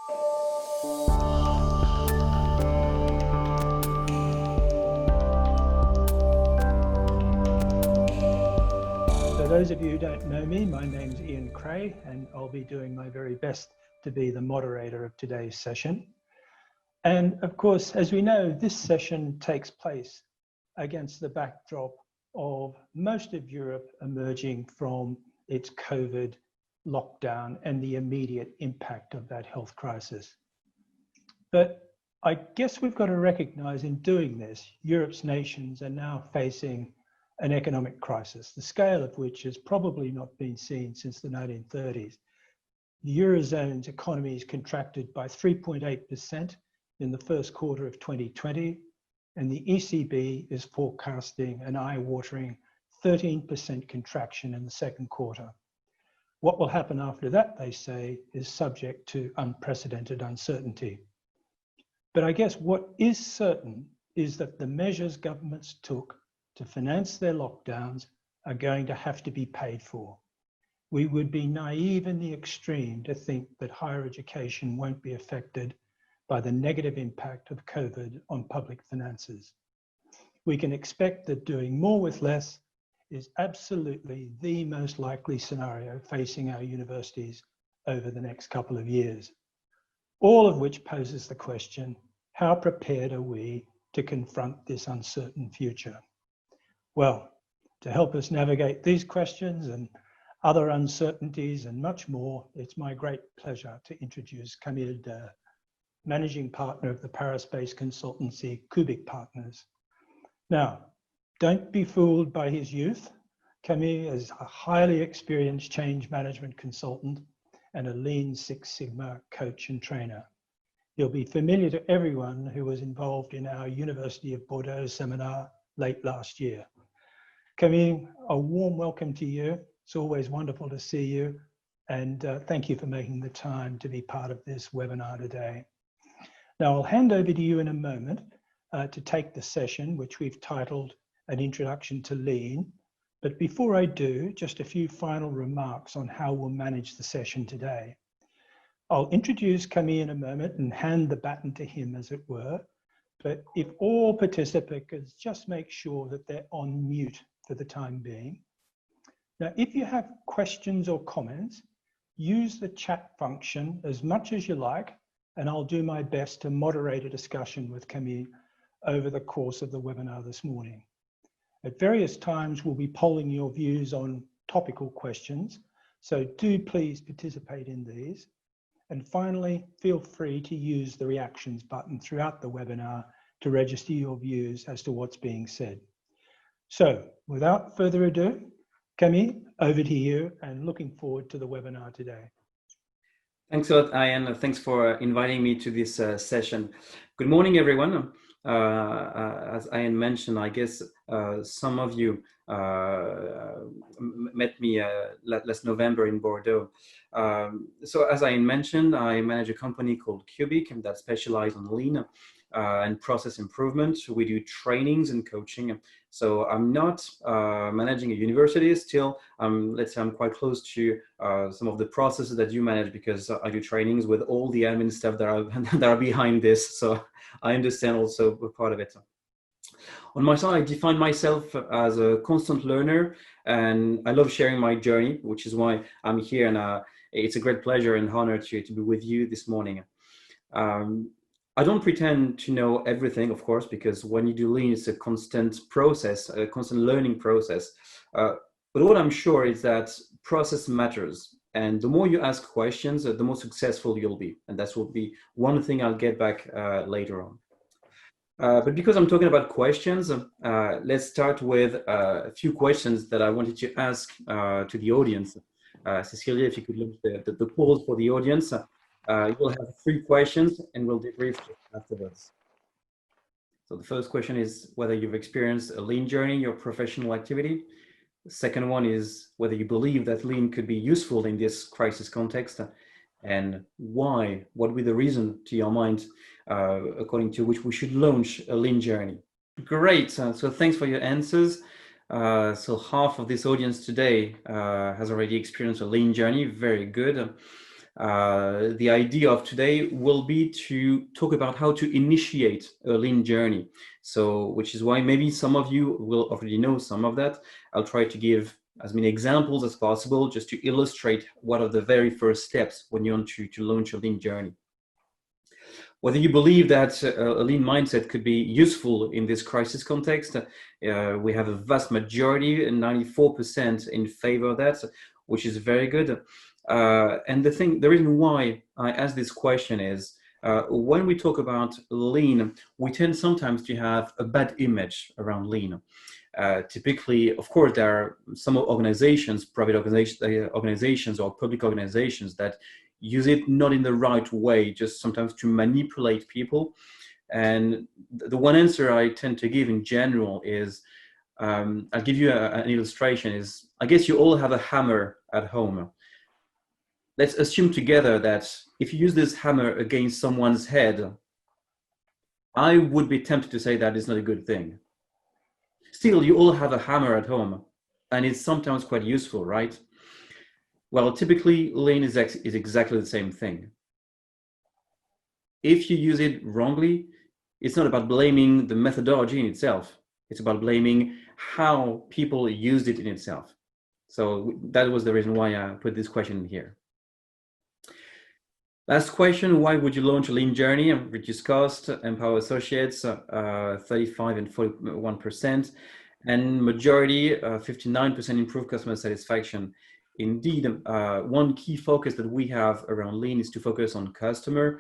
For those of you who don't know me, my name's Ian Cray, and I'll be doing my very best to be the moderator of today's session. And of course, as we know, this session takes place against the backdrop of most of Europe emerging from its COVID lockdown and the immediate impact of that health crisis. But I guess we've got to recognize in doing this, Europe's nations are now facing an economic crisis, the scale of which has probably not been seen since the 1930s. The Eurozone's economy is contracted by 3.8% in the first quarter of 2020, and the ECB is forecasting an eye-watering 13% contraction in the second quarter. What will happen after that, they say, is subject to unprecedented uncertainty. But I guess what is certain is that the measures governments took to finance their lockdowns are going to have to be paid for. We would be naive in the extreme to think that higher education won't be affected by the negative impact of COVID on public finances. We can expect that doing more with less is absolutely the most likely scenario facing our universities over the next couple of years. All of which poses the question, how prepared are we to confront this uncertain future? Well, to help us navigate these questions and other uncertainties and much more, it's my great pleasure to introduce Camille Durr, Managing Partner of the Paris-based consultancy Cubik Partners. Now, don't be fooled by his youth. Camille is a highly experienced change management consultant and a Lean Six Sigma coach and trainer. He'll be familiar to everyone who was involved in our University of Bordeaux seminar late last year. Camille, a warm welcome to you. It's always wonderful to see you, and thank you for making the time to be part of this webinar today. Now, I'll hand over to you in a moment to take the session, which we've titled An Introduction to Lean. But before I do, just a few final remarks on how we'll manage the session today. I'll introduce Camille in a moment and hand the baton to him, as it were. But if all participants could just make sure that they're on mute for the time being. Now, if you have questions or comments, use the chat function as much as you like, and I'll do my best to moderate a discussion with Camille over the course of the webinar this morning. At various times, we'll be polling your views on topical questions, so do please participate in these. And finally, feel free to use the reactions button throughout the webinar to register your views as to what's being said. So, without further ado, Camille, over to you, and looking forward to the webinar today. Thanks a lot, Ian. Thanks for inviting me to this session. Good morning, everyone. As Ian mentioned, I guess some of you met me last November in Bordeaux. So as Ian mentioned, I manage a company called Cubik that specializes on lean and process improvement. We do trainings and coaching. So I'm not managing a university still. Let's say I'm quite close to some of the processes that you manage, because I do trainings with all the admin stuff that are behind this. So I understand also a part of it. On my side, I define myself as a constant learner, and I love sharing my journey, which is why I'm here. And it's a great pleasure and honor to be with you this morning. I don't pretend to know everything, of course, because when you do lean, it's a constant process, a constant learning process. But what I'm sure is that process matters. And the more you ask questions, the more successful you'll be. And that will be one thing I'll get back later on. But because I'm talking about questions, let's start with a few questions that I wanted to ask to the audience. Cecilia, if you could look at the polls for the audience. We'll have 3 questions and we'll debrief afterwards. So the first question is whether you've experienced a lean journey in your professional activity. The second one is whether you believe that lean could be useful in this crisis context, and why. What would be the reason to your mind according to which we should launch a lean journey? Great, so thanks for your answers. So half of this audience today has already experienced a lean journey, very good. The idea of today will be to talk about how to initiate a lean journey. So, which is why maybe some of you will already know some of that. I'll try to give as many examples as possible just to illustrate what are the very first steps when you want to launch a lean journey. Whether you believe that a lean mindset could be useful in this crisis context, we have a vast majority, 94% in favor of that, which is very good. And the reason why I ask this question is, when we talk about lean, we tend sometimes to have a bad image around lean. Typically, of course, there are some organizations, private organizations or public organizations that use it not in the right way, just sometimes to manipulate people. And the one answer I tend to give in general is, I'll give you an illustration, is I guess you all have a hammer at home. Let's assume together that if you use this hammer against someone's head, I would be tempted to say that is not a good thing. Still, you all have a hammer at home, and it's sometimes quite useful, right? Well, typically, lean is exactly the same thing. If you use it wrongly, it's not about blaming the methodology in itself. It's about blaming how people used it in itself. So that was the reason why I put this question in here. Last question, why would you launch a lean journey? Reduce cost, empower associates, 35 and 41%, and majority, 59% improve customer satisfaction. Indeed, one key focus that we have around lean is to focus on customer,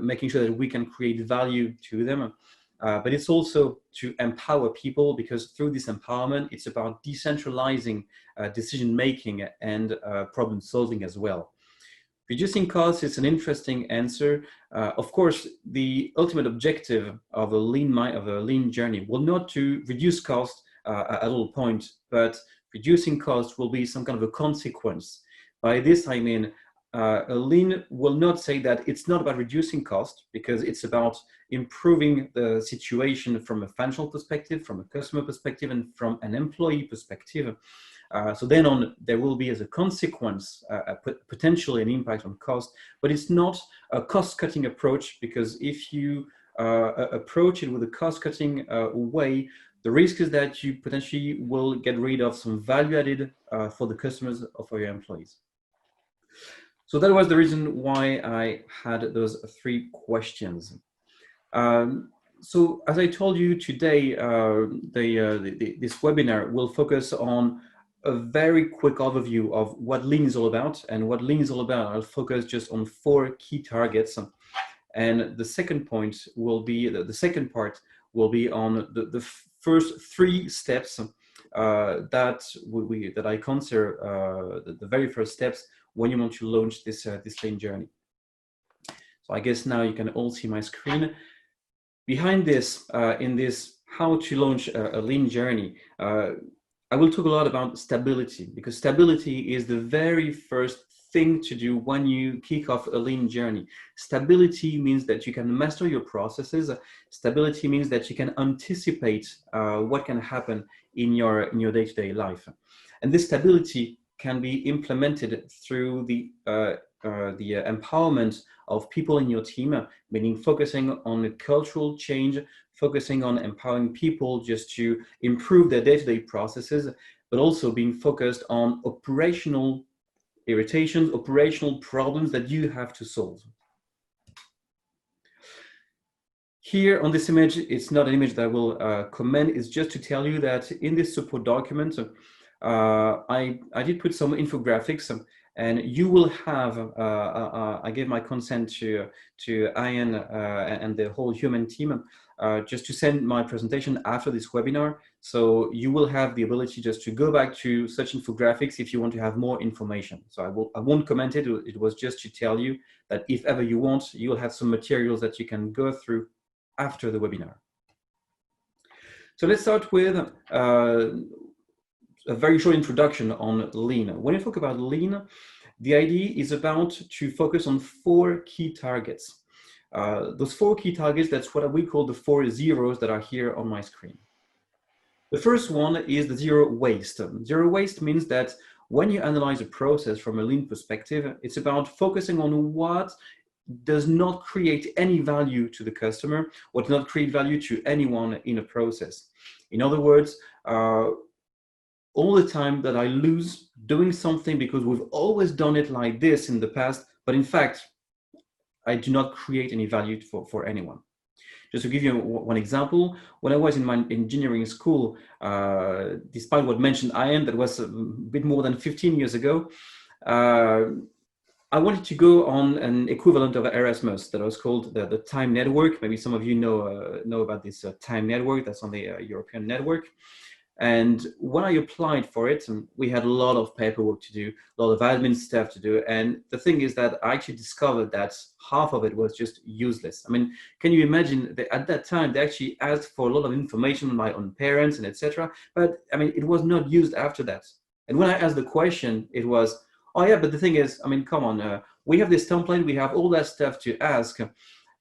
making sure that we can create value to them. But it's also to empower people, because through this empowerment, it's about decentralizing decision-making and problem solving as well. Reducing costs is an interesting answer. Of course, the ultimate objective of a lean journey will not to reduce cost at all points, but reducing cost will be some kind of a consequence. By this, I mean, a lean will not say that it's not about reducing cost, because it's about improving the situation from a financial perspective, from a customer perspective, and from an employee perspective. So then on, there will be as a consequence potentially an impact on cost, but it's not a cost-cutting approach, because if you approach it with a cost-cutting way, the risk is that you potentially will get rid of some value added for the customers or for your employees. So that was the reason why I had those 3 questions. So as I told you today, this webinar will focus on a very quick overview of what lean is all about. And what lean is all about, I'll focus just on 4 key targets. And the second point will be, the second part will be on the first 3 steps that I consider the very first steps when you want to launch this lean journey. So I guess now you can all see my screen. Behind this, in this how to launch a lean journey, I will talk a lot about stability, because stability is the very first thing to do when you kick off a lean journey. Stability means that you can master your processes. Stability means that you can anticipate what can happen in your day-to-day life. And this stability can be implemented through the empowerment of people in your team, meaning focusing on cultural change, focusing on empowering people just to improve their day-to-day processes, but also being focused on operational irritations, operational problems that you have to solve. Here on this image, it's not an image that I will comment, it's just to tell you that in this support document, I did put some infographics, and you will have, I gave my consent to Ian and the whole Humane team just to send my presentation after this webinar. So you will have the ability just to go back to such infographics if you want to have more information. So I won't comment it. It was just to tell you that if ever you want, you'll have some materials that you can go through after the webinar. So let's start with a very short introduction on lean. When you talk about lean, the idea is about to focus on 4 key targets. Those 4 key targets, that's what we call the 4 zeros that are here on my screen. The first one is the zero waste. Zero waste means that when you analyze a process from a lean perspective, it's about focusing on what does not create any value to the customer, or does not create value to anyone in a process. In other words, all the time that I lose doing something because we've always done it like this in the past, but in fact, I do not create any value for anyone. Just to give you one example, when I was in my engineering school, despite what mentioned Ian, that was a bit more than 15 years ago, I wanted to go on an equivalent of Erasmus that was called the Time Network. Maybe some of you know about this Time Network that's on the European network. And when I applied for it, we had a lot of paperwork to do, a lot of admin stuff to do. And the thing is that I actually discovered that half of it was just useless. I mean, can you imagine that at that time, they actually asked for a lot of information on my own parents and etc. But I mean, it was not used after that. And when I asked the question, it was, oh yeah, but the thing is, I mean, come on, we have this template, we have all that stuff to ask,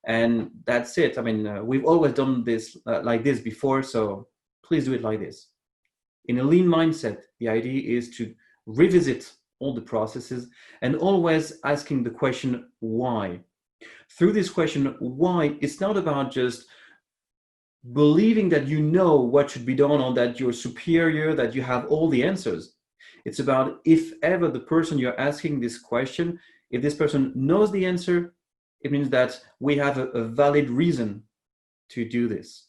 and that's it. I mean, we've always done this like this before, so please do it like this. In a lean mindset, the idea is to revisit all the processes and always asking the question, why? Through this question, why, it's not about just believing that you know what should be done or that you're superior, that you have all the answers. It's about if ever the person you're asking this question, if this person knows the answer, it means that we have a valid reason to do this.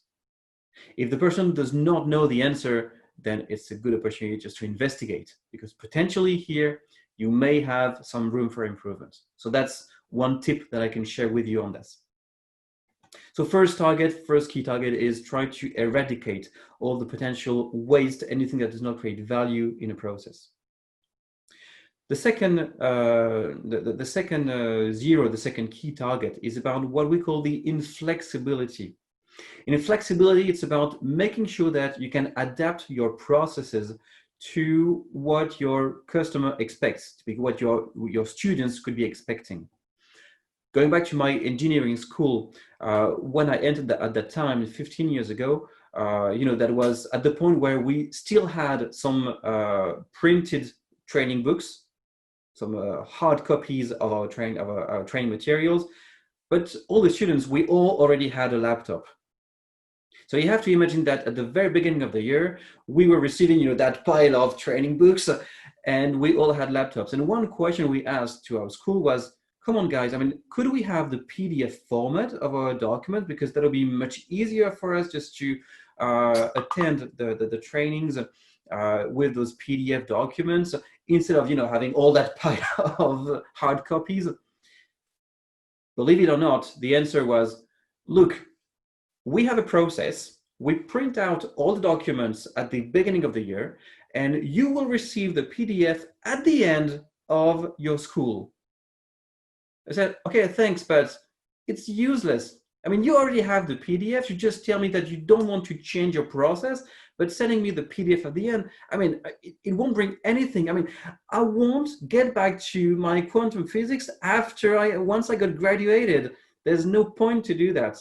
If the person does not know the answer, then it's a good opportunity just to investigate, because potentially here you may have some room for improvement. So that's one tip that I can share with you on this. So first key target is try to eradicate all the potential waste, anything that does not create value in a process. The second key target is about what we call the inflexibility. In inflexibility, it's about making sure that you can adapt your processes to what your customer expects, to what your students could be expecting. Going back to my engineering school, when I entered at that time, 15 years ago, that was at the point where we still had some printed training books, some hard copies of our training materials, but all the students, we all already had a laptop. So you have to imagine that at the very beginning of the year, we were receiving, that pile of training books, and we all had laptops. And one question we asked to our school was, come on, guys, I mean, could we have the PDF format of our document? Because that'll be much easier for us just to attend the trainings with those PDF documents instead of, having all that pile of hard copies. Believe it or not, the answer was, look, we have a process. We print out all the documents at the beginning of the year, and you will receive the PDF at the end of your school. I said, okay, thanks, but it's useless. I mean, you already have the PDF. You just tell me that you don't want to change your process, but sending me the PDF at the end, I mean, it won't bring anything. I mean, I won't get back to my quantum physics once I got graduated. There's no point to do that.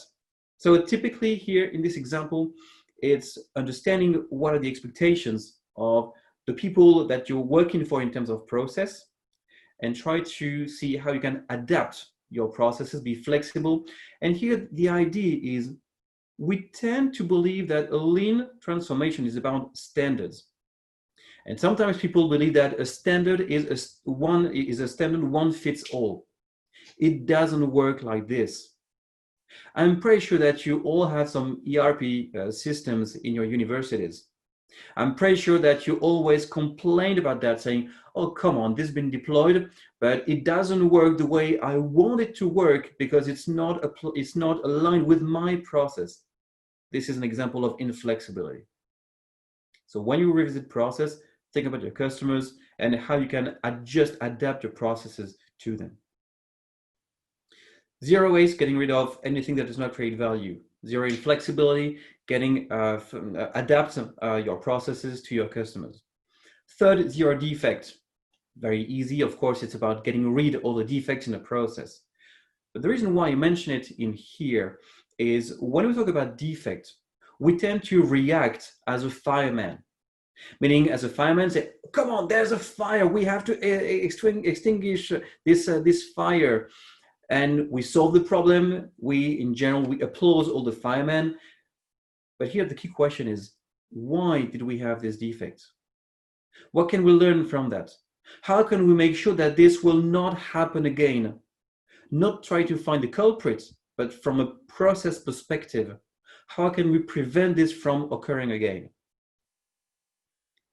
So typically here in this example, it's understanding what are the expectations of the people that you're working for in terms of process, and try to see how you can adapt your processes, be flexible. And here the idea is we tend to believe that a lean transformation is about standards. And sometimes people believe that a standard is a standard one fits all. It doesn't work like this. I'm pretty sure that you all have some ERP systems in your universities. I'm pretty sure that you always complained about that, saying, oh, come on, this has been deployed, but it doesn't work the way I want it to work because it's not aligned with my process. This is an example of inflexibility. So when you revisit process, think about your customers and how you can adapt your processes to them. Zero waste, getting rid of anything that does not create value. Zero inflexibility, adapt your processes to your customers. Third, zero defect. Very easy, of course, it's about getting rid of all the defects in the process. But the reason why I mention it in here is when we talk about defect, we tend to react as a fireman. Meaning, as a fireman, say, "Come on, there's a fire. We have to extinguish this fire." And we solve the problem. In general, we applaud all the firemen. But here the key question is, why did we have this defect? What can we learn from that? How can we make sure that this will not happen again? Not try to find the culprit, but from a process perspective, how can we prevent this from occurring again?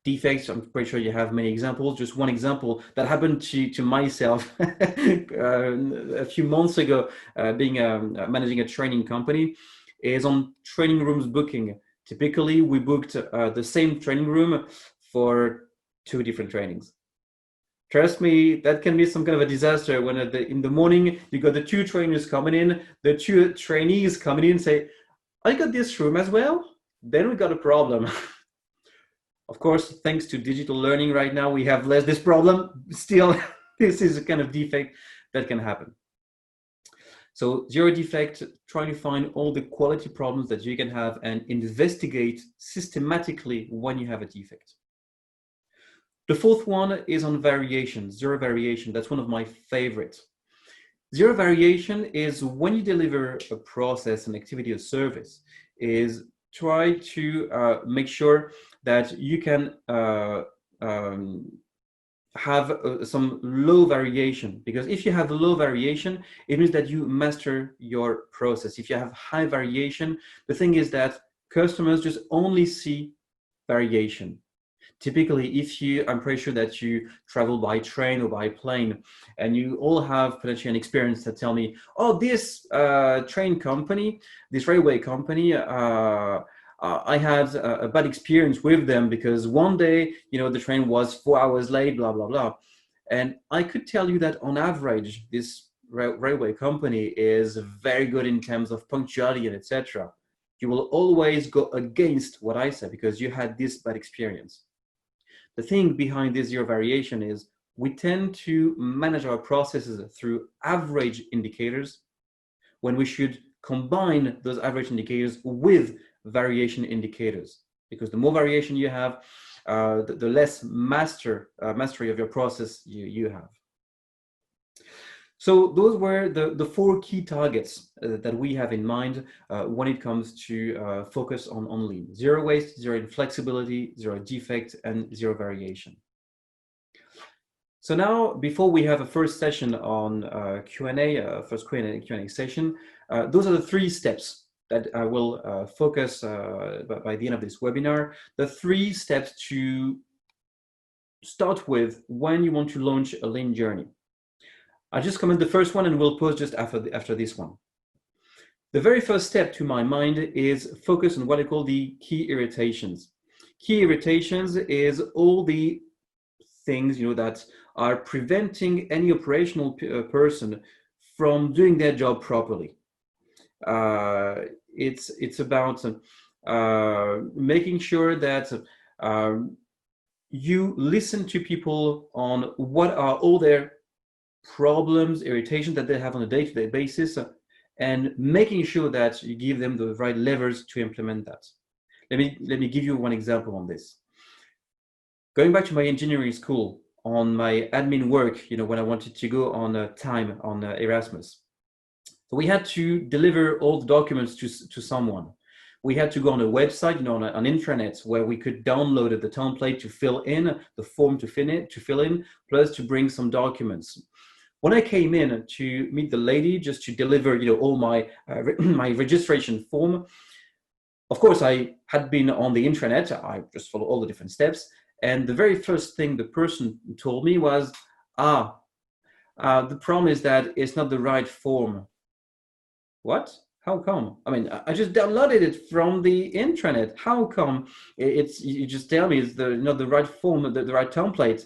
Defects, I'm pretty sure you have many examples. Just one example that happened to myself a few months ago, managing a training company, is on training rooms booking. Typically, we booked the same training room for 2 different trainings. Trust me, that can be some kind of a disaster when in the morning you got the 2 trainers coming in, the 2 trainees coming in and say, "I got this room as well." Then we got a problem. Of course, thanks to digital learning right now, we have less this problem. Still, this is a kind of defect that can happen. So zero defect, trying to find all the quality problems that you can have and investigate systematically when you have a defect. The 4th one is on variation, zero variation. That's one of my favorites. Zero variation is when you deliver a process, an activity, a service, is try to make sure that you can have some low variation, because if you have low variation, it means that you master your process. If you have high variation, the thing is that customers just only see variation. Typically, I'm pretty sure that you travel by train or by plane, and you all have potentially an experience that tell me, "Oh, this train company, this railway company, I had a bad experience with them because one day, the train was 4 hours late, blah, blah, blah." And I could tell you that on average, this railway company is very good in terms of punctuality and etc. You will always go against what I said because you had this bad experience. The thing behind this zero variation is we tend to manage our processes through average indicators when we should combine those average indicators with variation indicators, because the more variation you have, the less mastery of your process you have. So those were the 4 key targets that we have in mind when it comes to focus on lean: zero waste, zero inflexibility, zero defect, and zero variation. So now, before we have a first session on Q&A, first Q&A session, those are the 3 steps that I will focus by the end of this webinar. The 3 steps to start with when you want to launch a lean journey. I'll just comment the first one and we'll pause just after this one. The very first step to my mind is focus on what I call the key irritations. Key irritations is all the things that are preventing any operational person from doing their job properly. It's about making sure that you listen to people on what are all their problems, irritations that they have on a day-to-day basis, and making sure that you give them the right levers to implement that. Let me give you one example on this. Going back to my engineering school, on my admin work, when I wanted to go on time on Erasmus, so we had to deliver all the documents to someone. We had to go on a website, on an intranet, where we could download the template to fill in, the form to fill in, plus to bring some documents. When I came in to meet the lady, just to deliver, all my my registration form, of course, I had been on the intranet. I just followed all the different steps. And the very first thing the person told me was, the problem is that it's not the right form. What? How come? I mean, I just downloaded it from the intranet. How come you just tell me it's the right form, the right template?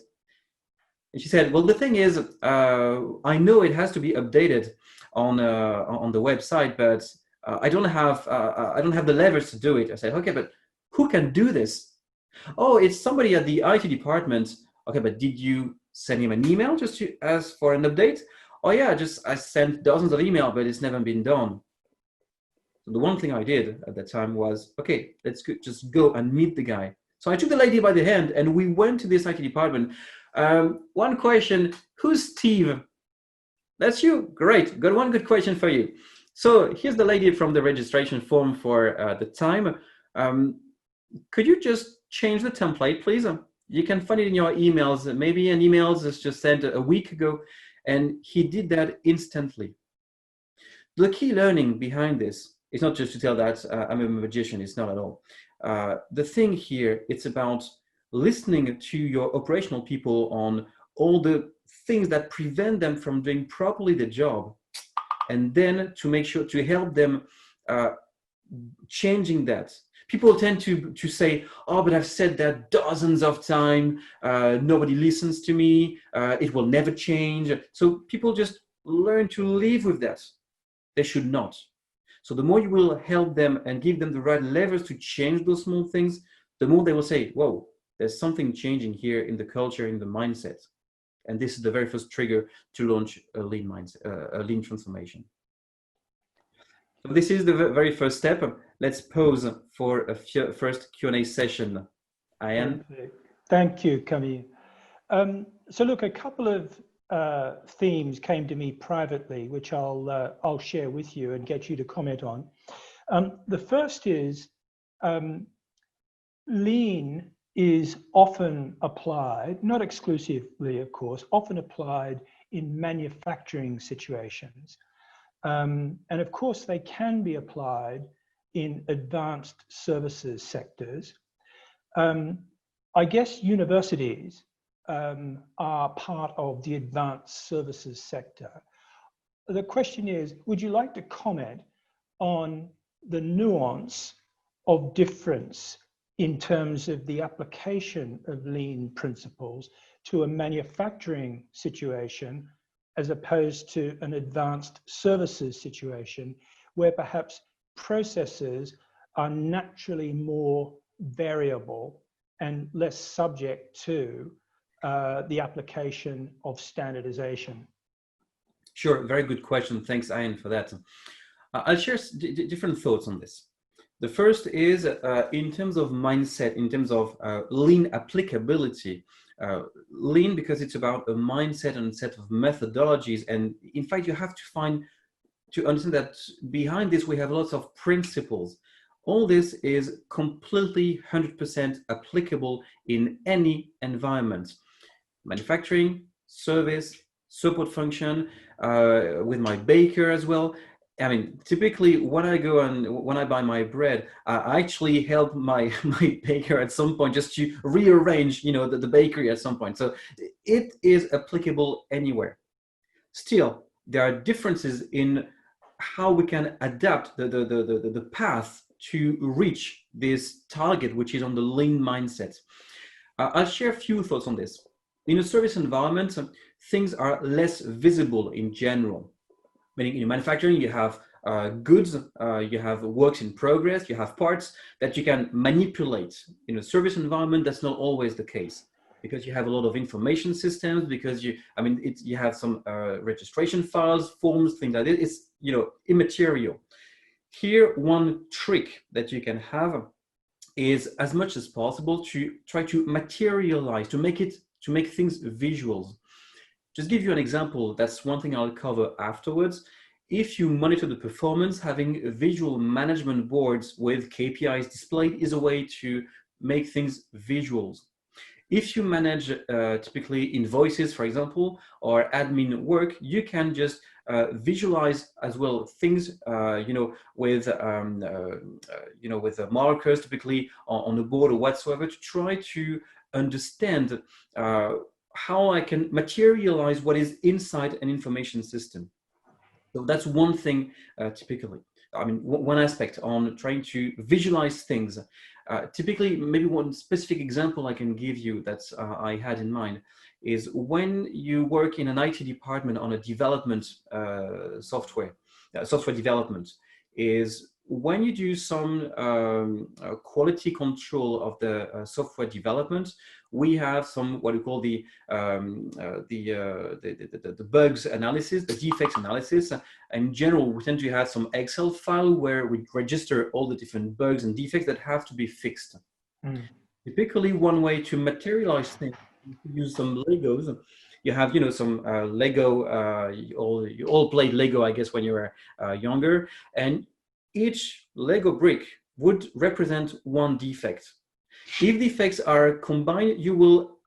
And she said, well, the thing is, I know it has to be updated on the website, but I don't have the levers to do it. I said, okay, but who can do this? Oh, it's somebody at the IT department. Okay, but did you send him an email just to ask for an update? Oh yeah, I sent dozens of emails, but it's never been done. So the one thing I did at that time was, okay, let's just go and meet the guy. So I took the lady by the hand and we went to this IT department. One question, who's Steve? That's you, great, got one good question for you. So here's the lady from the registration form for the time. Could you just change the template, please? You can find it in your emails. Maybe an email is just sent a week ago, and he did that instantly. The key learning behind this is not just to tell that I'm a magician, it's not at all. The thing here, it's about listening to your operational people on all the things that prevent them from doing properly the job, and then to make sure to help them changing that. People tend to say, oh, but I've said that dozens of times, nobody listens to me, it will never change. So people just learn to live with that. They should not. So the more you will help them and give them the right levers to change those small things, the more they will say, whoa, there's something changing here in the culture, in the mindset. And this is the very first trigger to launch a lean mindset, a lean transformation. So this is the very first step. Let's pause for a first Q&A session. Ian? Thank you, Camille. So look, a couple of themes came to me privately, which I'll share with you and get you to comment on. The first is lean is often applied, not exclusively, of course, often applied in manufacturing situations. And of course, they can be applied in advanced services sectors. I guess universities are part of the advanced services sector. The question is, would you like to comment on the nuance of difference in terms of the application of lean principles to a manufacturing situation as opposed to an advanced services situation where perhaps processes are naturally more variable and less subject to the application of standardization? Sure, very good question. Thanks, Ian, for that. I'll share different thoughts on this. The first is in terms of mindset, in terms of lean applicability. Lean, because it's about a mindset and a set of methodologies. And in fact, you have to understand that behind this, we have lots of principles. All this is completely 100% applicable in any environment. Manufacturing, service, support function, with my baker as well. I mean, typically when I go and when I buy my bread, I actually help my baker at some point just to rearrange, the bakery at some point. So it is applicable anywhere. Still, there are differences in how we can adapt the path to reach this target, which is on the lean mindset. I'll share a few thoughts on this. In a service environment, things are less visible in general. Meaning in manufacturing, you have goods, you have works in progress, you have parts that you can manipulate. In a service environment, that's not always the case because you have a lot of information systems, because you have some registration files, forms, things like that. It's, immaterial. Here, one trick that you can have is, as much as possible, to try to materialize, to make things visuals. Just give you an example, that's one thing I'll cover afterwards. If you monitor the performance, having visual management boards with KPIs displayed is a way to make things visuals. If you manage typically invoices, for example, or admin work, you can just visualize as well things, with markers, typically on the board or whatsoever, to try to understand how I can materialize what is inside an information system. So that's one thing typically. One aspect on trying to visualize things. Typically, maybe one specific example I can give you that I had in mind is when you work in an IT department on a development software development, is when you do some quality control of the software development, we have some what we call the bugs analysis, the defects analysis. In general, we tend to have some Excel file where we register all the different bugs and defects that have to be fixed. Typically, one way to materialize things is to use some Legos. You have, some Lego. You all played Lego, I guess, when you were younger, and each Lego brick would represent one defect. If defects are combined, you will,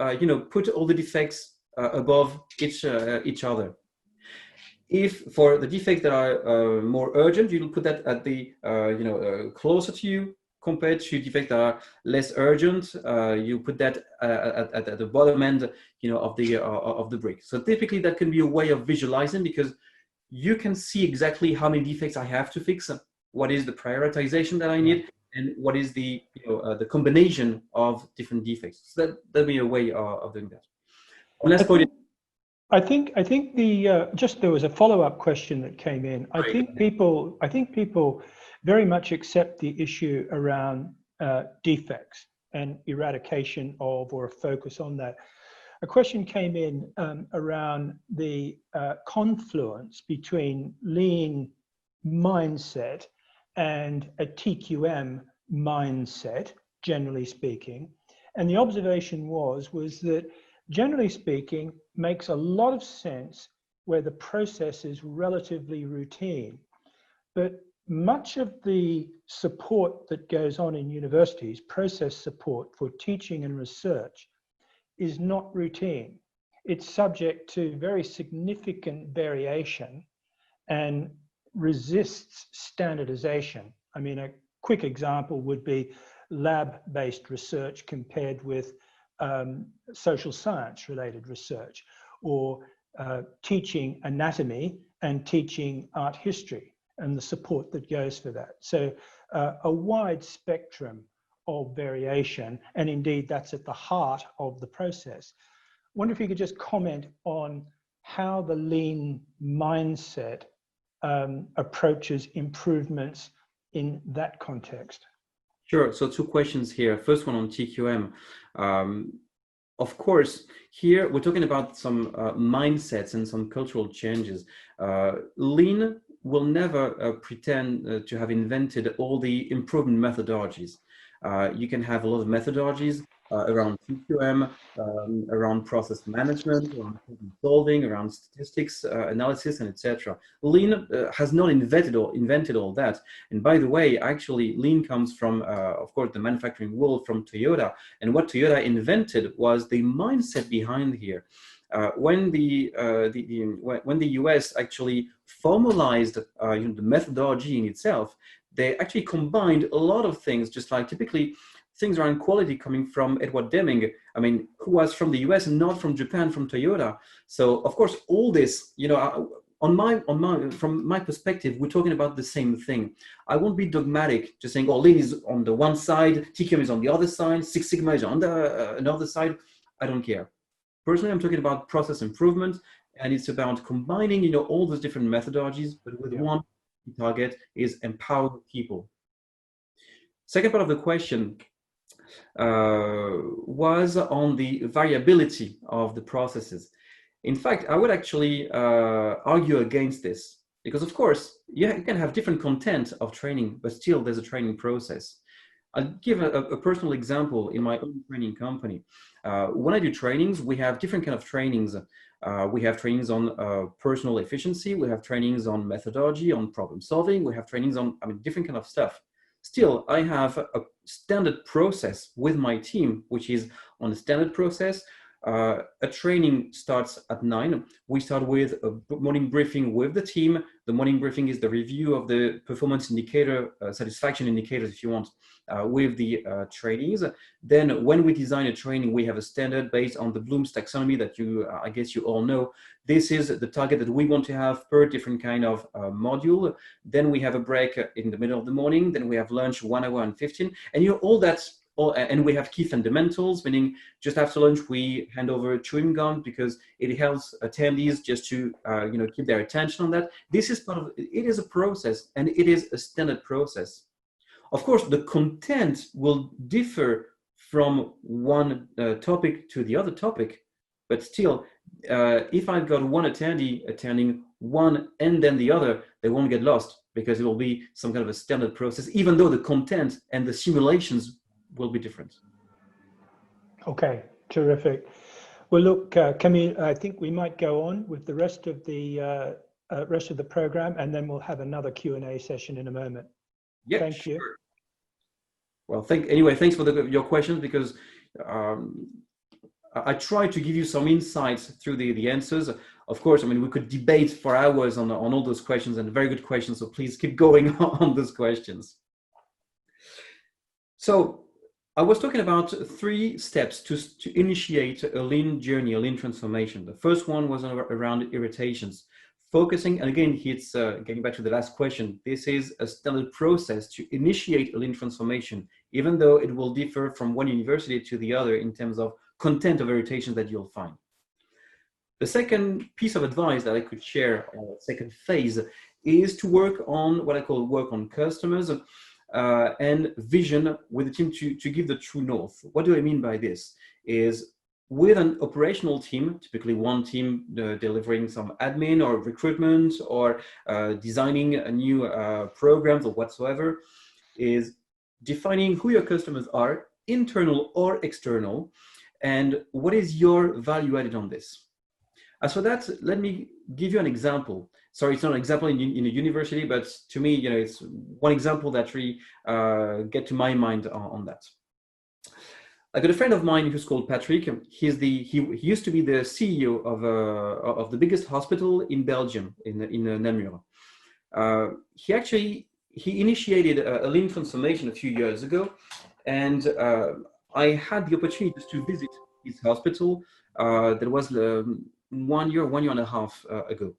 put all the defects above each other. If for the defects that are more urgent, you'll put that at the closer to you, compared to defects that are less urgent. You put that at the bottom end, of the brick. So typically that can be a way of visualizing, because you can see exactly how many defects I have to fix, what is the prioritization that I need, and what is the the combination of different defects. So that'll be a way of doing that. And last point. I think the just there was a follow-up question that came in. I think people very much accept the issue around defects and eradication of, or a focus on that. A question came in around the confluence between lean mindset and a TQM mindset, generally speaking. And the observation was that, generally speaking, makes a lot of sense where the process is relatively routine. But much of the support that goes on in universities, process support for teaching and research, is not routine. It's subject to very significant variation and resists standardization. I mean, a quick example would be lab-based research compared with social science related research, or teaching anatomy and teaching art history and the support that goes for that. So a wide spectrum of variation, and indeed that's at the heart of the process. I wonder if you could just comment on how the lean mindset approaches improvements in that context. Sure. So two questions here. First one on TQM. Of course, here we're talking about some mindsets and some cultural changes. Lean will never pretend to have invented all the improvement methodologies. You can have a lot of methodologies around TQM, around process management, around problem solving, around statistics analysis, and etc. Lean has not invented all that. And by the way, actually, Lean comes from, of course, the manufacturing world, from Toyota. And what Toyota invented was the mindset behind here. When the US actually formalized the methodology in itself, they actually combined a lot of things, just like typically things around quality coming from Edward Deming, I mean, who was from the US and not from Japan, from Toyota. So of course, all this, from my perspective, we're talking about the same thing. I won't be dogmatic, just saying, oh, Lean is on the one side, TQM is on the other side, Six Sigma is on the another side. I don't care. Personally, I'm talking about process improvement, and it's about combining, all those different methodologies, but with one target is empower people. Second part of the question was on the variability of the processes. In fact, I would actually argue against this, because of course, you can have different content of training, but still there's a training process. I'll give a personal example in my own training company. When I do trainings, we have different kind of trainings. We have trainings on personal efficiency. We have trainings on methodology, on problem solving. We have trainings on, different kind of stuff. Still, I have a standard process with my team, which is on a standard process. A training starts at 9. We start with a morning briefing with the team. The morning briefing is the review of the performance indicator, satisfaction indicators, if you want, with the trainees. Then when we design a training, we have a standard based on the Bloom's taxonomy that I guess you all know. This is the target that we want to have per different kind of module. Then we have a break in the middle of the morning. Then we have lunch, 1 hour and 15. And all that. And we have key fundamentals, meaning just after lunch we hand over chewing gum because it helps attendees just to keep their attention on that. This is part of it. Is a process, and it is a standard process. Of course, the content will differ from one topic to the other topic, but still, if I've got one attendee attending one and then the other, they won't get lost because it will be some kind of a standard process, even though the content and the simulations will be different. Okay, terrific. Well, look, Camille, I think we might go on with the rest of the program, and then we'll have another Q&A session in a moment. Yeah, Thank you. sure. Well, thanks for your questions, because um, I tried to give you some insights through the answers. Of course, I mean, we could debate for hours on all those questions, and very good questions, so please keep going on those questions. So I was talking about 3 steps to initiate a lean journey, a lean transformation. The first one was around irritations. Focusing, and again, it's getting back to the last question, this is a standard process to initiate a lean transformation, even though it will differ from one university to the other in terms of content of irritations that you'll find. The second piece of advice that I could share, second phase, is to work on what I call work on customers and vision with the team to give the true north. What do I mean by this? Is with an operational team, typically one team delivering some admin or recruitment or designing a new programs or whatsoever, is defining who your customers are, internal or external, and what is your value added on this. As for that, let me give you an example. Sorry, it's not an example in a university, but to me, it's one example that really get to my mind on that. I got a friend of mine who's called Patrick. He used to be the CEO of the biggest hospital in Belgium, in Namur. He initiated a lean transformation a few years ago, and I had the opportunity to visit his hospital. That was 1 year and a half ago.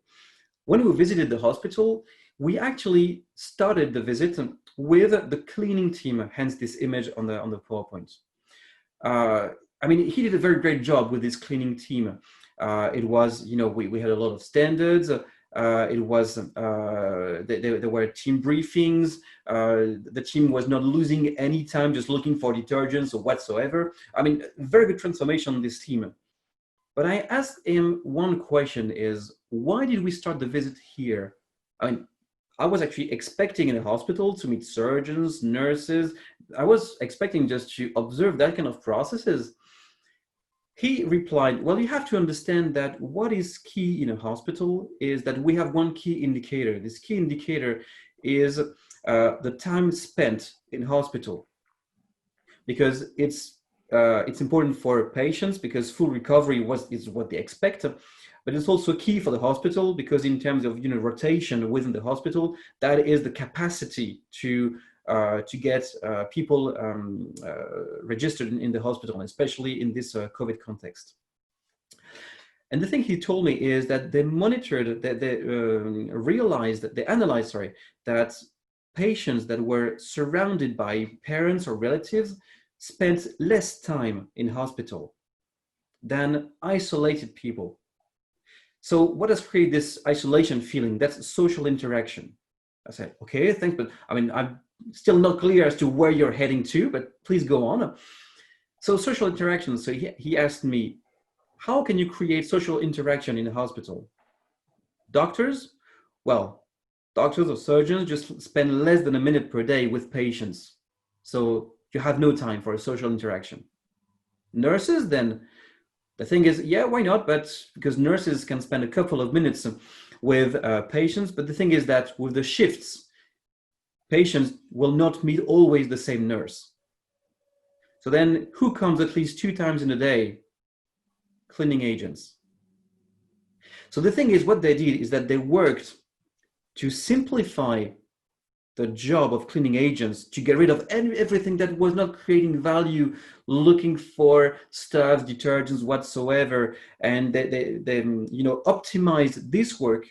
When we visited the hospital, we actually started the visit with the cleaning team, hence this image on the PowerPoint. I mean, he did a very great job with this cleaning team. It was, we had a lot of standards. It was, there were team briefings. The team was not losing any time just looking for detergents or whatsoever. I mean, very good transformation on this team. But I asked him one question is, why did we start the visit here? I mean, I was actually expecting in a hospital to meet surgeons, nurses. I was expecting just to observe that kind of processes. He replied, well, you have to understand that what is key in a hospital is that we have one key indicator. This key indicator is the time spent in hospital, because it's important for patients because full recovery is what they expect. But it's also key for the hospital because in terms of rotation within the hospital, that is the capacity to get people registered in the hospital, especially in this COVID context. And the thing he told me is that they monitored, that they analyzed, that patients that were surrounded by parents or relatives spent less time in hospital than isolated people. So what has created this isolation feeling? That's social interaction. I said, okay, thanks, but I mean, I'm still not clear as to where you're heading to, but please go on. So social interaction. So he asked me, how can you create social interaction in a hospital? Doctors? Well, doctors or surgeons just spend less than a minute per day with patients. So you have no time for a social interaction. Nurses, then, the thing is, yeah, why not? But because nurses can spend a couple of minutes with patients, but the thing is that with the shifts, patients will not meet always the same nurse. So then who comes at least 2 times in a day? Cleaning agents. So the thing is, what they did is that they worked to simplify the job of cleaning agents, to get rid of everything that was not creating value, looking for stuff, detergents, whatsoever, and they optimized this work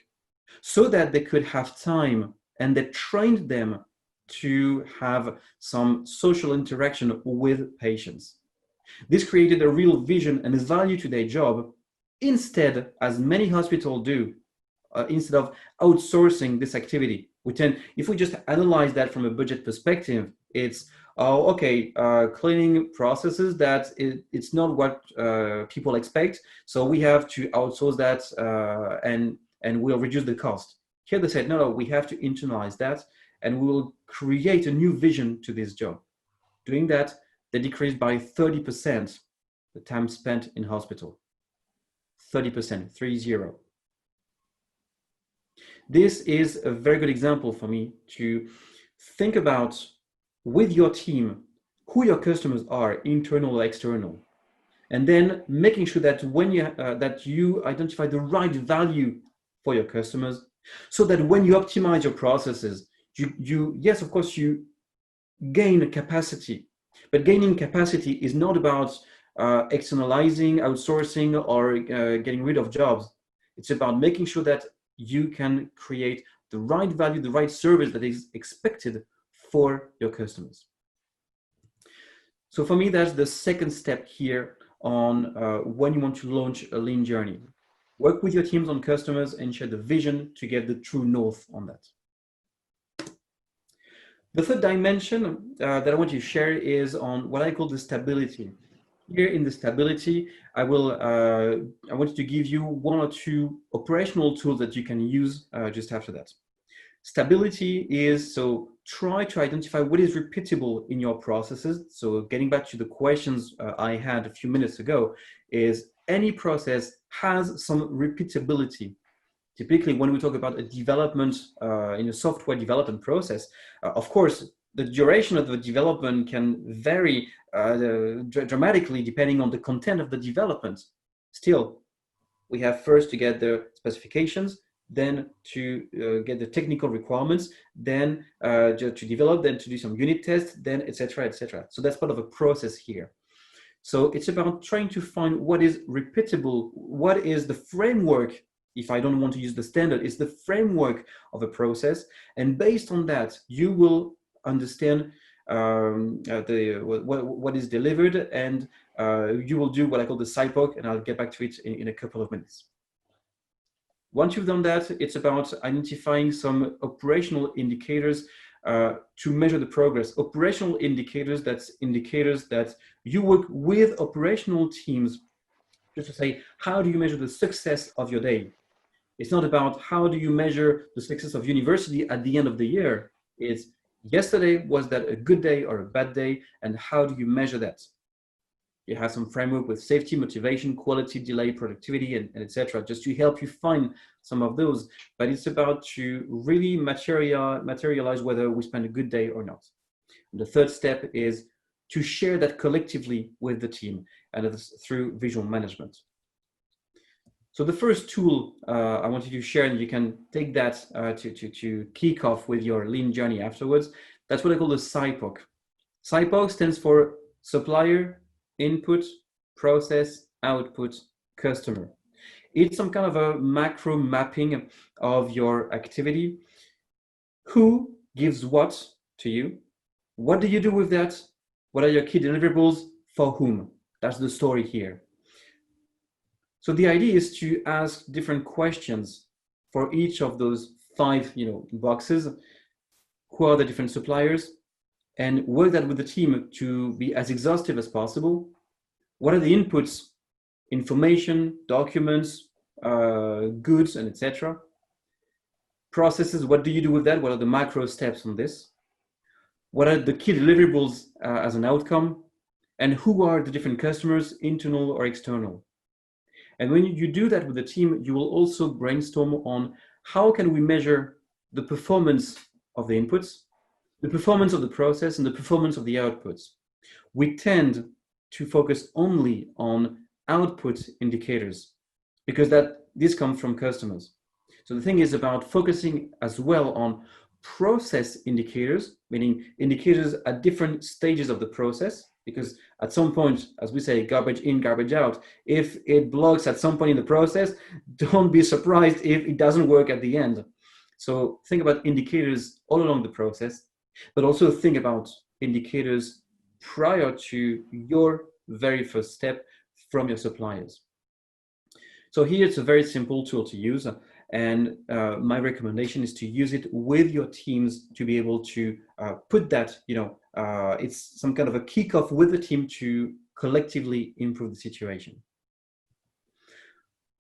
so that they could have time, and they trained them to have some social interaction with patients. This created a real vision and value to their job, instead, as many hospitals do, instead of outsourcing this activity. If we just analyze that from a budget perspective, it's, cleaning processes it's not what people expect, so we have to outsource that and we'll reduce the cost. Here they said, no, we have to internalize that and we will create a new vision to this job. Doing that, they decreased by 30% the time spent in hospital. 30%, 30. This is a very good example for me to think about with your team who your customers are, internal or external, and then making sure that when you identify the right value for your customers, so that when you optimize your processes, yes, of course, you gain capacity, but gaining capacity is not about externalizing, outsourcing, or getting rid of jobs. It's about making sure that you can create the right value, the right service that is expected for your customers. So for me, that's the second step here on when you want to launch a lean journey. Work with your teams on customers and share the vision to get the true north on that. The third dimension that I want to share is on what I call the stability. Here in the stability, I want to give you one or two operational tools that you can use just after that. Stability is, so try to identify what is repeatable in your processes. So getting back to the questions I had a few minutes ago, is any process has some repeatability. Typically, when we talk about a development in a software development process, of course, the duration of the development can vary dramatically depending on the content of the development. Still, we have first to get the specifications, then to get the technical requirements, then to develop, then to do some unit tests, then etc., etc. So that's part of a process here. So it's about trying to find what is repeatable, what is the framework. If I don't want to use the standard, it's the framework of a process. And based on that, you will understand what is delivered, and you will do what I call the SIPOC, and I'll get back to it in a couple of minutes. Once you've done that, it's about identifying some operational indicators to measure the progress. Operational indicators, that's indicators that you work with operational teams just to say, how do you measure the success of your day? It's not about how do you measure the success of university at the end of the year. It's yesterday, was that a good day or a bad day? And how do you measure that? You have some framework with safety, motivation, quality, delay, productivity, and etc., just to help you find some of those. But it's about to really materialize whether we spend a good day or not. And the third step is to share that collectively with the team, and it's through visual management. So the first tool I wanted to share, and you can take that to kick off with your lean journey afterwards, that's what I call the SIPOC. SIPOC stands for supplier, input, process, output, customer. It's some kind of a macro mapping of your activity. Who gives what to you? What do you do with that? What are your key deliverables? For whom? That's the story here. So the idea is to ask different questions for each of those 5 boxes. Who are the different suppliers? And work that with the team to be as exhaustive as possible. What are the inputs? Information, documents, goods, and etc. Processes, what do you do with that? What are the macro steps on this? What are the key deliverables as an outcome? And who are the different customers, internal or external? And when you do that with the team, you will also brainstorm on how can we measure the performance of the inputs, the performance of the process, and the performance of the outputs. We tend to focus only on output indicators because this comes from customers. So the thing is about focusing as well on process indicators, meaning indicators at different stages of the process, because at some point, as we say, garbage in, garbage out, if it blocks at some point in the process, don't be surprised if it doesn't work at the end. So think about indicators all along the process, but also think about indicators prior to your very first step from your suppliers. So here it's a very simple tool to use, and my recommendation is to use it with your teams to be able to put that, it's some kind of a kickoff with the team to collectively improve the situation.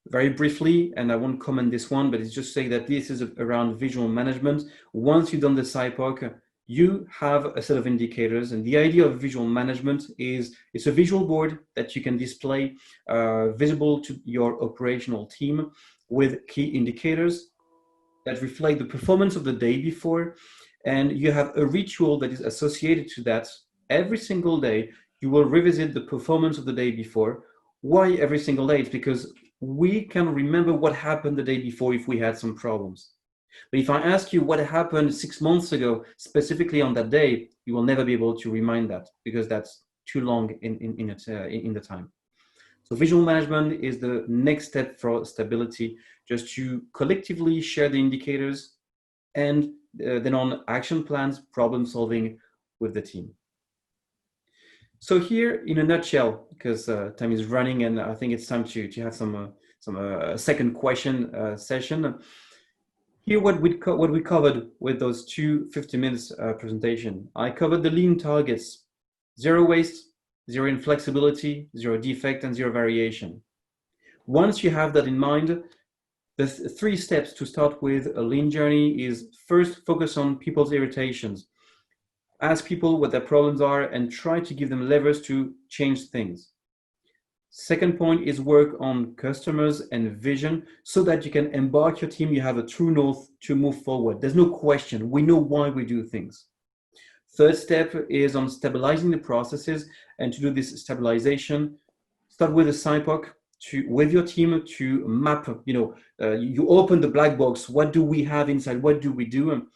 Very briefly, and I won't comment this one, but it's just saying that this is around visual management. Once you've done the SIPOC, you have a set of indicators, and the idea of visual management is it's a visual board that you can display visible to your operational team with key indicators that reflect the performance of the day before, and you have a ritual that is associated to that. Every single day you will revisit the performance of the day before. Why every single day? It's because we can remember what happened the day before if we had some problems. But if I ask you what happened 6 months ago, specifically on that day, you will never be able to remind that because that's too long in the time. So visual management is the next step for stability, just to collectively share the indicators and then on action plans, problem solving with the team. So here in a nutshell, because time is running and I think it's time to have some second question session. Here, what we covered with those 50 minutes presentation, I covered the lean targets: 0 waste, 0 inflexibility, 0 defect, and 0 variation. Once you have that in mind, the 3 steps to start with a lean journey is: first, focus on people's irritations. Ask people what their problems are and try to give them levers to change things. Second point is work on customers and vision so that you can embark your team. You have a true north to move forward. There's no question. We know why we do things. Third step is on stabilizing the processes, and to do this stabilization, start with a SIPOC with your team to map, you open the black box. What do we have inside? What do we do?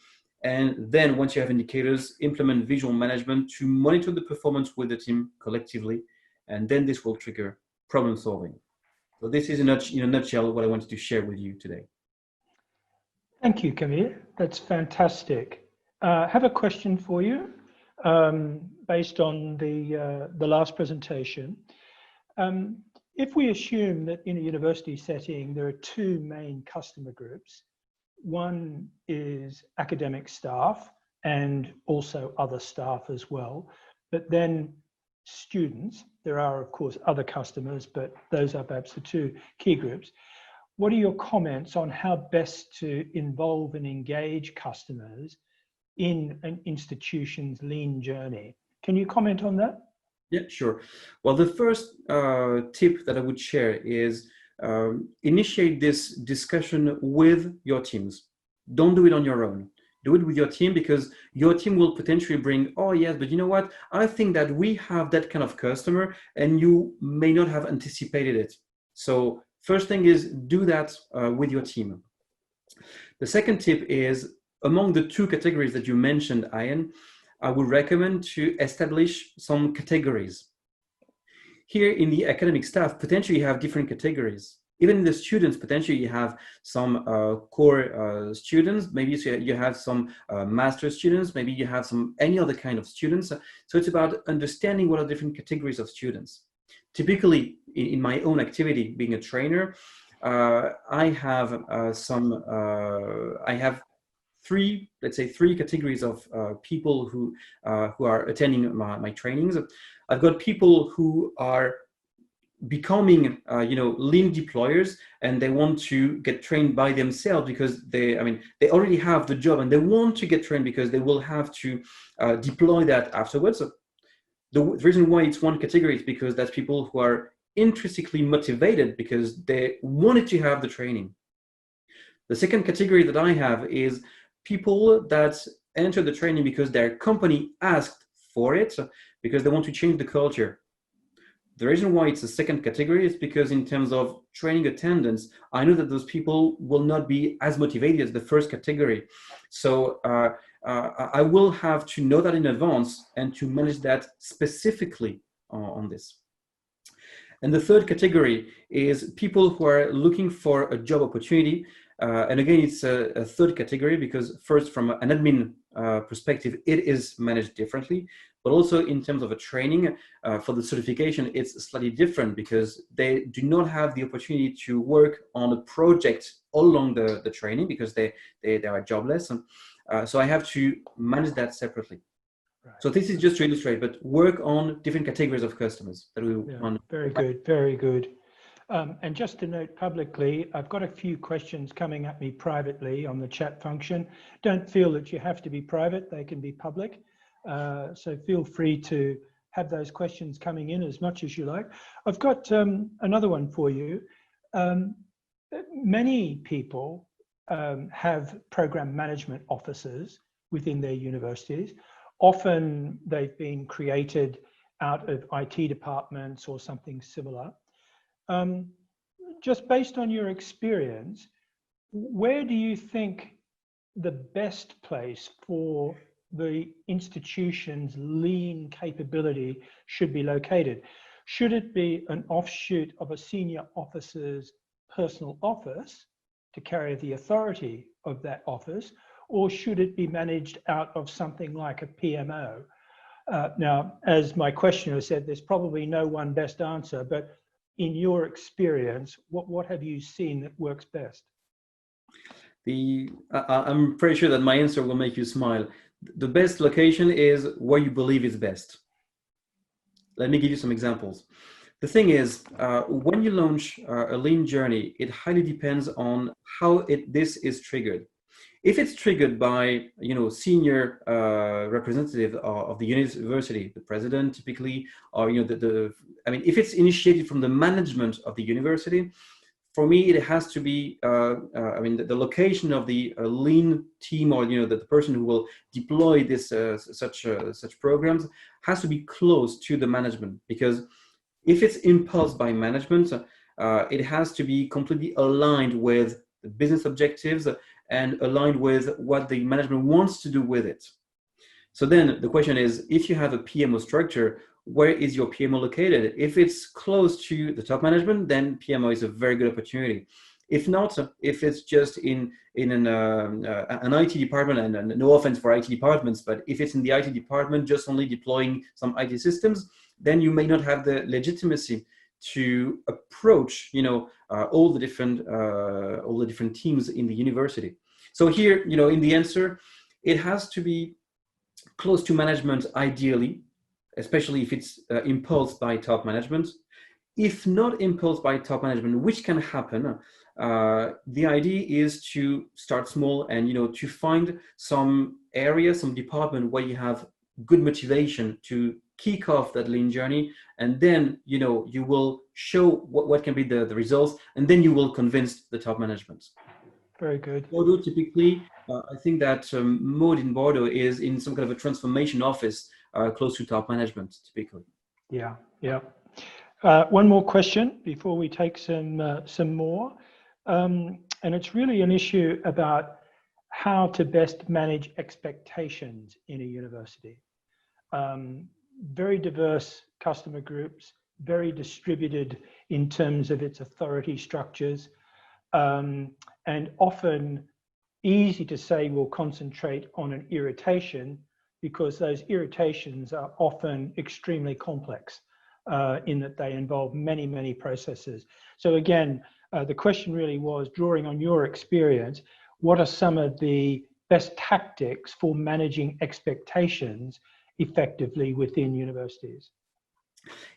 And then once you have indicators, implement visual management to monitor the performance with the team collectively. And then this will trigger problem solving. So this is in a nutshell what I wanted to share with you today. Thank you, Camille. That's fantastic. I have a question for you based on the last presentation. If we assume that in a university setting, there are 2 main customer groups, one is academic staff and also other staff as well, but then students, there are of course other customers, but those are perhaps the 2 key groups. What are your comments on how best to involve and engage customers in an institution's lean journey? Can you comment on that? Yeah, sure. Well, the first tip that I would share is initiate this discussion with your teams. Don't do it on your own. Do it with your team, because your team will potentially bring, oh yes, but you know what? I think that we have that kind of customer and you may not have anticipated it. So first thing is do that with your team. The second tip is, among the 2 categories that you mentioned, Ian, I would recommend to establish some categories. Here in the academic staff, potentially you have different categories. Even in the students, potentially you have some core students, maybe you have some master students, maybe you have some any other kind of students. So it's about understanding what are different categories of students. Typically, in my own activity, being a trainer, I have let's say three categories of people who are attending my trainings. I've got people who are becoming lean deployers, and they want to get trained by themselves because they already have the job and they want to get trained because they will have to deploy that afterwards. So the reason why it's one category is because that's people who are intrinsically motivated because they wanted to have the training. The second category that I have is people that enter the training because their company asked for it, because they want to change the culture. The reason why it's a second category is because in terms of training attendance, I know that those people will not be as motivated as the first category. So I will have to know that in advance and to manage that specifically on this. And the third category is people who are looking for a job opportunity. And again, it's a third category because first, from an admin perspective, it is managed differently. But also in terms of a training for the certification, it's slightly different because they do not have the opportunity to work on a project all along the training because they are jobless. And, so I have to manage that separately. Right. So this is just to illustrate, but work on different categories of customers that we want. Very good, very good. And just to note publicly, I've got a few questions coming at me privately on the chat function. Don't feel that you have to be private, they can be public. So feel free to have those questions coming in as much as you like. I've got another one for you. Many people have program management officers within their universities. Often they've been created out of IT departments or something similar. Just based on your experience, where do you think the best place for the institution's lean capability should be located? Should it be an offshoot of a senior officer's personal office to carry the authority of that office, or should it be managed out of something like a PMO? Now, as my questioner said, there's probably no one best answer, but in your experience, what have you seen that works best? I'm pretty sure that my answer will make you smile. The best location is where you believe is best. Let me give you some examples. The thing is, when you launch a lean journey, it highly depends on how this is triggered. If it's triggered by, senior representative of the university, the president typically, or if it's initiated from the management of the university, for me it has to be, the location of the lean team, or the person who will deploy this such programs has to be close to the management, because if it's impulsed by management, it has to be completely aligned with the business objectives and aligned with what the management wants to do with it. So then the question is, if you have a PMO structure, where is your PMO located? If it's close to the top management, then PMO is a very good opportunity. If not, if it's just in an IT department, and no offense for IT departments, but if it's in the IT department just only deploying some IT systems, then you may not have the legitimacy to approach, all the different teams in the university. So here, in the answer, it has to be close to management ideally, especially if it's impulsed by top management. If not impulsed by top management, which can happen, the idea is to start small and to find some area, some department where you have good motivation to kick off that lean journey, and then you will show what can be the results, and then you will convince the top management. Very good. Bordeaux, typically, I think that mode in Bordeaux is in some kind of a transformation office close to top management, typically. Yeah. One more question before we take some more, and it's really an issue about how to best manage expectations in a university. Very diverse customer groups, very distributed in terms of its authority structures, and often easy to say we'll concentrate on an irritation, because those irritations are often extremely complex in that they involve many, many processes. So again, the question really was, drawing on your experience, what are some of the best tactics for managing expectations effectively within universities?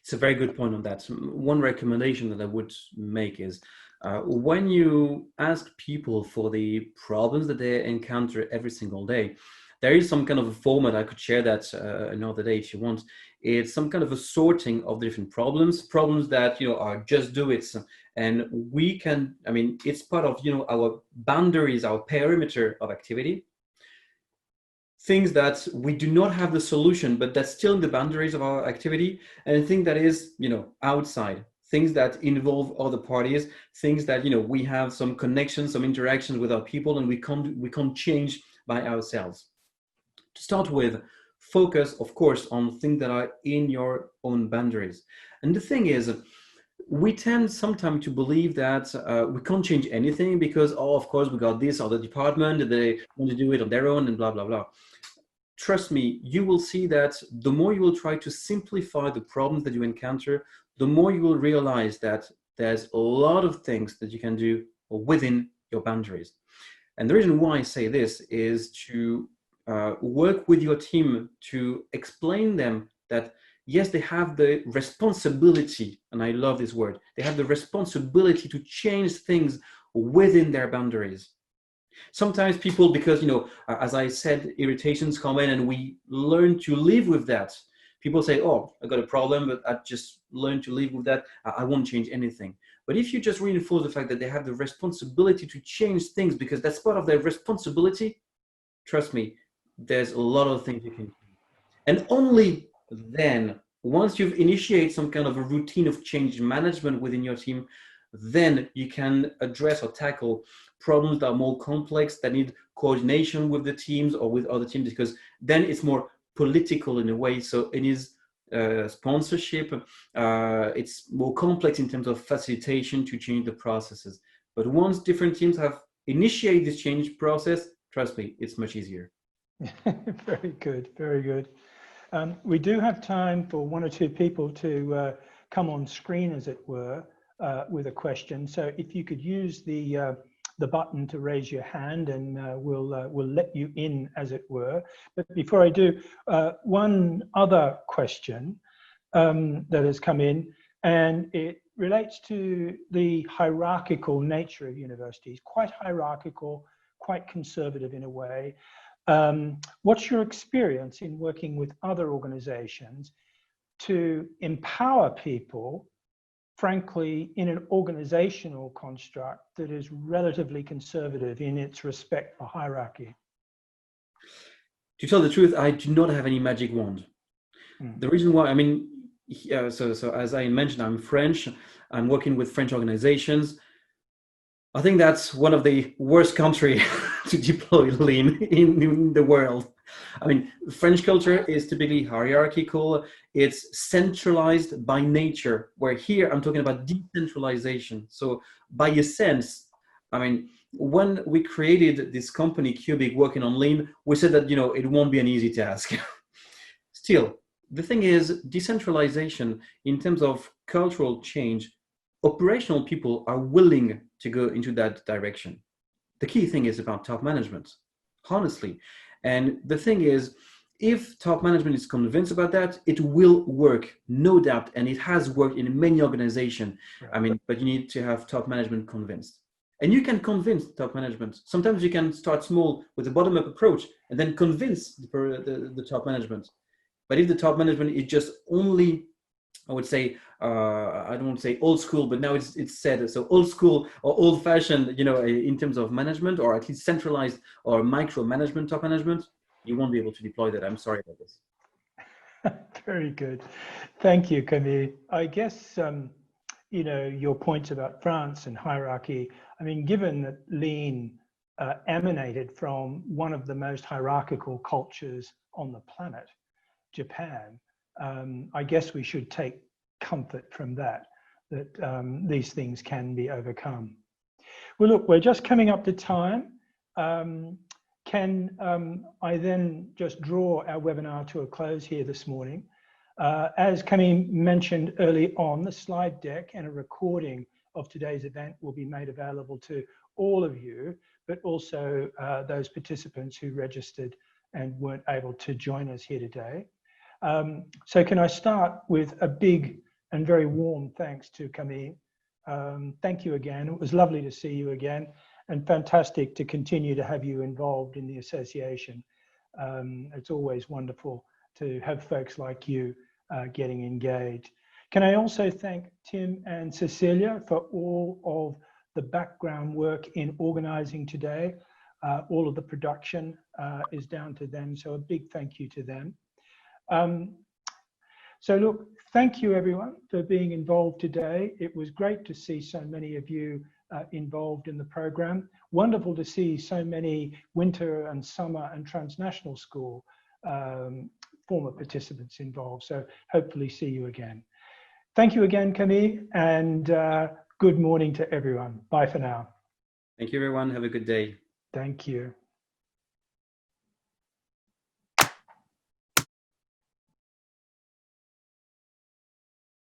It's a very good point on that. One recommendation that I would make is when you ask people for the problems that they encounter every single day, there is some kind of a format. I could share that another day if you want. It's some kind of a sorting of different problems that are just do it, and we can. It's part of our boundaries, our perimeter of activity. Things that we do not have the solution, but that's still in the boundaries of our activity, and things that is outside, things that involve other parties, things that we have some connections, some interactions with our people, and we can't change by ourselves. To start with, focus, of course, on things that are in your own boundaries. And the thing is, we tend sometimes to believe that we can't change anything because, of course, we got this other department, they want to do it on their own and blah, blah, blah. Trust me, you will see that the more you will try to simplify the problems that you encounter, the more you will realize that there's a lot of things that you can do within your boundaries. And the reason why I say this is to work with your team to explain them that yes, they have the responsibility, and I love this word, they have the responsibility to change things within their boundaries. Sometimes people, because, as I said, irritations come in and we learn to live with that. People say, oh, I got a problem, but I just learned to live with that. I won't change anything. But if you just reinforce the fact that they have the responsibility to change things because that's part of their responsibility, trust me, there's a lot of things you can do. And only then, once you've initiated some kind of a routine of change management within your team, then you can address or tackle problems that are more complex, that need coordination with the teams or with other teams, because then it's more political in a way. So it is sponsorship, it's more complex in terms of facilitation to change the processes. But once different teams have initiated this change process, trust me, it's much easier. Very good, very good. We do have time for one or two people to come on screen, as it were, with a question. So if you could use the button to raise your hand, and we'll let you in, as it were. But before I do, one other question that has come in, and it relates to the hierarchical nature of universities, quite hierarchical, quite conservative in a way. What's your experience in working with other organizations to empower people, frankly, in an organizational construct that is relatively conservative in its respect for hierarchy? To tell the truth, I do not have any magic wand. The reason why, so as I mentioned, I'm French. I'm working with French organizations. I think that's one of the worst countries to deploy lean in the world. French culture is typically hierarchical. It's centralized by nature, where here I'm talking about decentralization. So by a sense, when we created this company, Cubik, working on lean, we said that, it won't be an easy task. Still, the thing is, decentralization in terms of cultural change, operational people are willing to go into that direction. The key thing is about top management, honestly. And the thing is, if top management is convinced about that, it will work, no doubt. And it has worked in many organizations. But you need to have top management convinced. And you can convince top management. Sometimes you can start small with a bottom-up approach and then convince the top management. But if the top management is just only, I would say, I don't want to say old school, but now it's said, so old school or old fashioned, in terms of management, or at least centralized or micromanagement, top management, you won't be able to deploy that. I'm sorry about this. Very good. Thank you, Camille. I guess, your points about France and hierarchy, given that lean emanated from one of the most hierarchical cultures on the planet, Japan, I guess we should take comfort from that these things can be overcome. Well, look, we're just coming up to time. Can I then just draw our webinar to a close here this morning? As Camille mentioned early on, the slide deck and a recording of today's event will be made available to all of you, but also those participants who registered and weren't able to join us here today. So can I start with a big and very warm thanks to Camille. Thank you again. It was lovely to see you again, and fantastic to continue to have you involved in the association. It's always wonderful to have folks like you getting engaged. Can I also thank Tim and Cecilia for all of the background work in organizing today. All of the production is down to them, so a big thank you to them. So look, thank you everyone for being involved today. It was great to see so many of you involved in the program. Wonderful to see so many winter and summer and transnational school former participants involved. So hopefully see you again. Thank you again, Camille, and good morning to everyone. Bye for now. Thank you, everyone. Have a good day. Thank you.